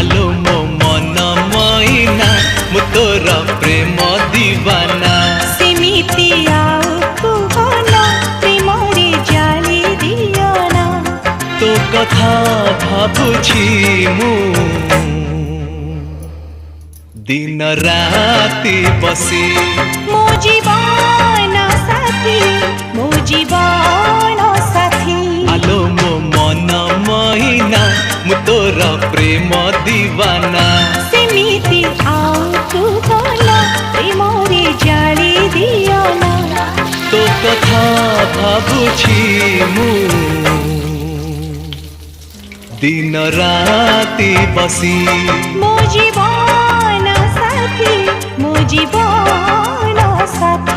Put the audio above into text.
आलो मो मन मैना मु तोर प्रेम दीवाना सेमिति आउ कुहना प्रेमरे जाली दियना तो कथा भाबुछि मु दिन राति बसी मो जीवन साथी मो जीवन साथी आलो मो मन मैना मु तोर प्रेम दीवाना सेमिति आउ कुहना प्रेमरे जाली दियना तो कथा भाबुछि मु दिन राति बसी मो जीवन साथी मो जीवन साथी।